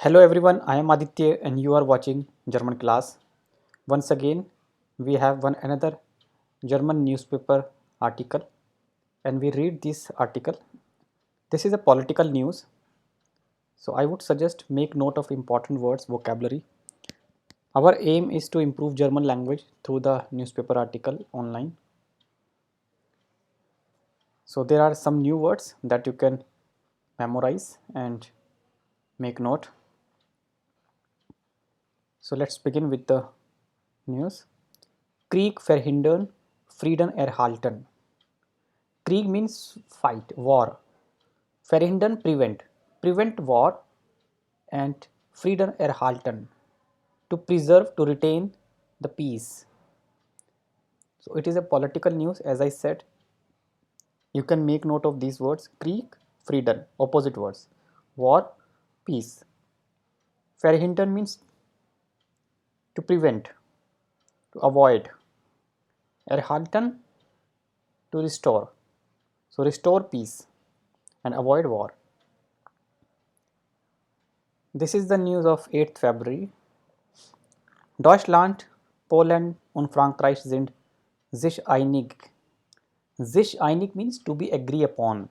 Hello everyone, I am Aditya and you are watching German class. Once again, we have one another German newspaper article and we read this article. This is a political news. So I would suggest make note of important words, vocabulary. Our aim is to improve German language through the newspaper article online. So there are some new words that you can memorize and make note. So let's begin with the news. Krieg verhindern, Frieden erhalten. Krieg means fight, war. Verhindern, prevent. Prevent war and Frieden erhalten. To preserve, to retain the peace. So it is a political news, as I said. You can make note of these words. Krieg, Frieden, opposite words. War, peace. Verhindern means to prevent, to avoid. Erhalten, to restore. So restore peace and avoid war. This is the news of 8th February. Deutschland, Poland und Frankreich sind sich einig. Sich einig means to be agree upon.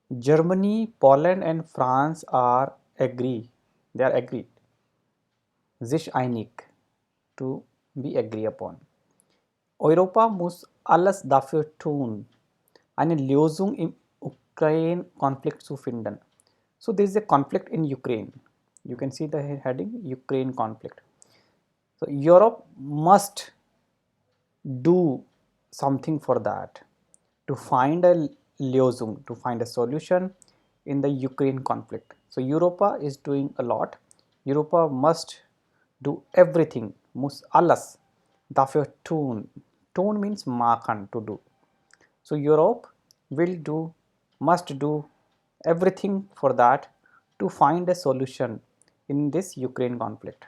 Germany, Poland and France are agree. They are agreed. Sich einig, to be agree upon. Europa muss alles dafür tun, eine Lösung im Ukraine-Konflikt zu finden. So there is a conflict in Ukraine. You can see the heading Ukraine conflict. So Europe must do something for that to find a Lösung, to find a solution in the Ukraine conflict. So Europa is doing a lot. Europa must do everything, muss alles dafür tun. Tun means machen, to do. So Europe will do, must do everything for that to find a solution in this Ukraine conflict.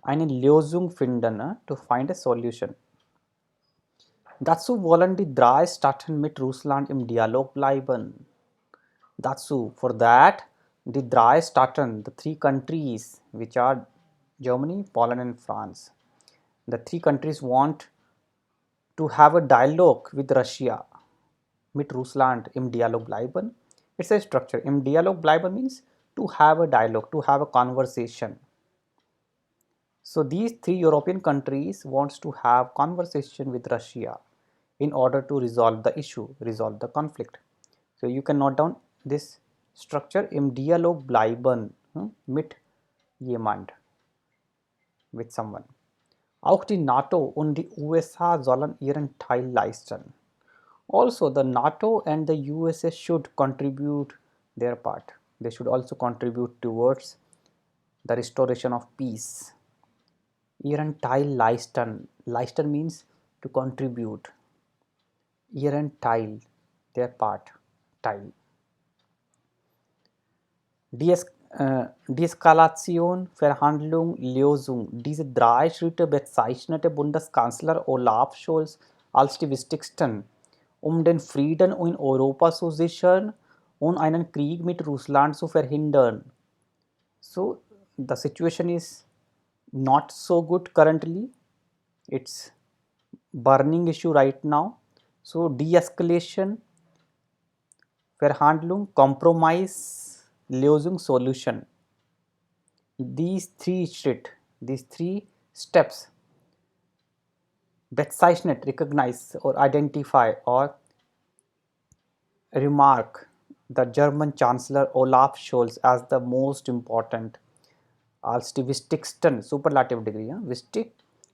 Eine Lösung finden, to find a solution. Dazu wollen die drei Staaten mit Russland im Dialog bleiben. Dazu, for that, die drei Staaten, the three countries which are Germany, Poland and France. The three countries want to have a dialogue with Russia. Mit Russland im Dialog bleiben. It's a structure. Im Dialog bleiben means to have a dialogue, to have a conversation. So these three European countries wants to have conversation with Russia in order to resolve the issue, resolve the conflict. So you can note down this structure im Dialog bleiben, mit jemand, with someone. Auch die NATO und die USA sollen ihren Teil leisten. Also the NATO and the USA should contribute their part. They should also contribute towards the restoration of peace. Ihren Teil leisten. Leisten means to contribute. Ihren Teil, their part, Teil. Deescalation, Verhandlung, Lösung. Diese drei Schritte bezeichnete Bundeskanzler Olaf Scholz als die wichtigsten, den Frieden in Europa zu sichern und einen Krieg mit Russland zu verhindern. So the situation is not so good currently. It's burning issue right now. So de-escalation, Verhandlung, compromise, Lösung, solution. These three steps, bezeichnet, recognize or identify or remark the German Chancellor Olaf Scholz as the most important, als die wichtigsten, superlative degree,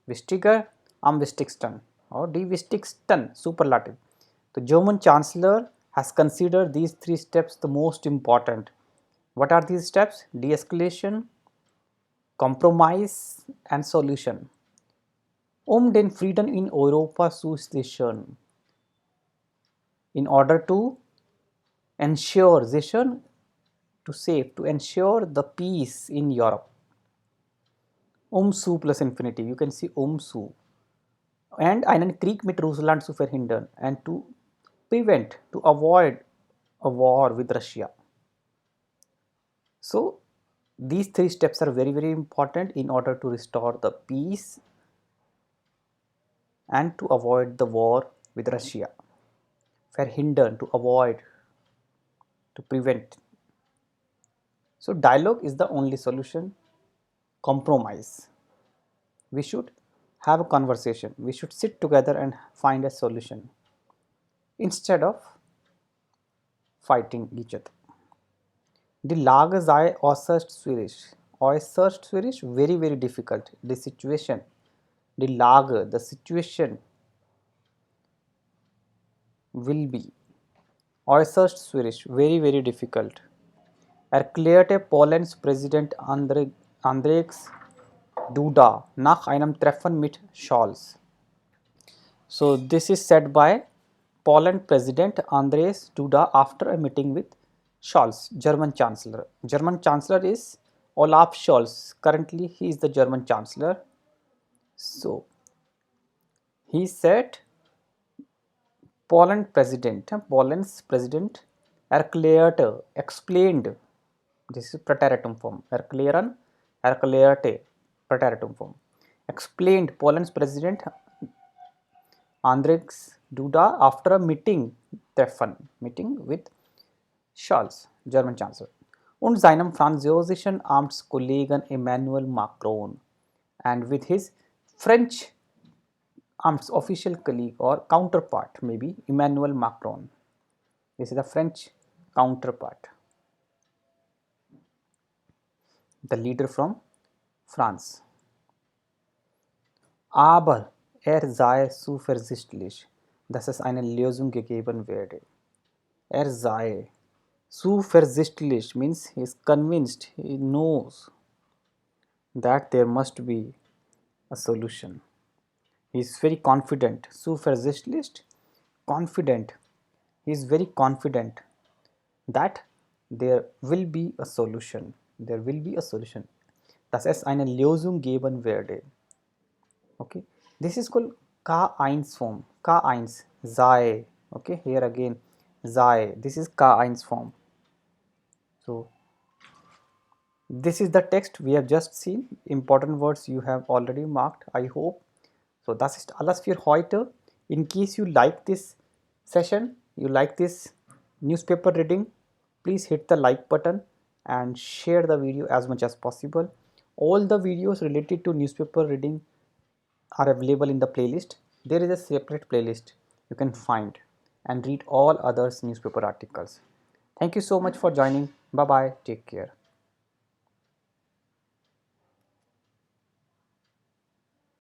wichtiger am wichtigsten, or die wichtigsten, superlative. The German Chancellor has considered these three steps the most important. What are these steps? De-escalation, compromise and solution. Den Frieden in Europa zu sichern. In order to ensure, sichern, to save, to ensure the peace in Europe. Zu plus infinity, you can see zu. And einen Krieg mit Russland zu verhindern, and to prevent, to avoid a war with Russia. So These three steps are very, very important in order to restore the peace and to avoid the war with Russia. Verhindern, to avoid, to prevent. So dialogue is the only solution. Compromise. We should have a conversation. We should sit together and find a solution instead of fighting each other. Die Lage sei äußerst schwierig. Äußerst schwierig, very, very difficult. The situation, die Lage, the situation will be äußerst schwierig, very, very difficult. Erklärte Polens Präsident Andrzej Duda nach einem Treffen mit Scholz. So this is said by Poland President Andrzej Duda after a meeting with Scholz, German Chancellor. German Chancellor is Olaf Scholz. Currently he is the German Chancellor. So he said Poland's President erklärte, explained, this is preteritum form, erklären, erklärte, preteritum form, explained Poland's President Andrzej Duda after a meeting with Scholz, German Chancellor, und seinem französischen Amtskollegen Emmanuel Macron, and with his French official colleague or counterpart, maybe Emmanuel Macron. This is the French counterpart, the leader from France. Aber sei zuversichtlich, dass es eine Lösung gegeben werde. Sei zuversichtlich means he is convinced, he knows that there must be a solution. He is very confident. Zuversichtlich, confident. He is very confident that there will be a solution. There will be a solution. Dass es eine Lösung geben werde. Okay, this is called K1 form. K1, sei. Okay, here again, sei. This is K1 form. So this is the text we have just seen. Important words you have already marked, I hope. So das ist alles für heute. In case you like this session, you like this newspaper reading, please hit the like button and share the video as much as possible. All the videos related to newspaper reading are available in the playlist. There is a separate playlist you can find and read all others newspaper articles. Thank you so much for joining. Bye bye. Take care.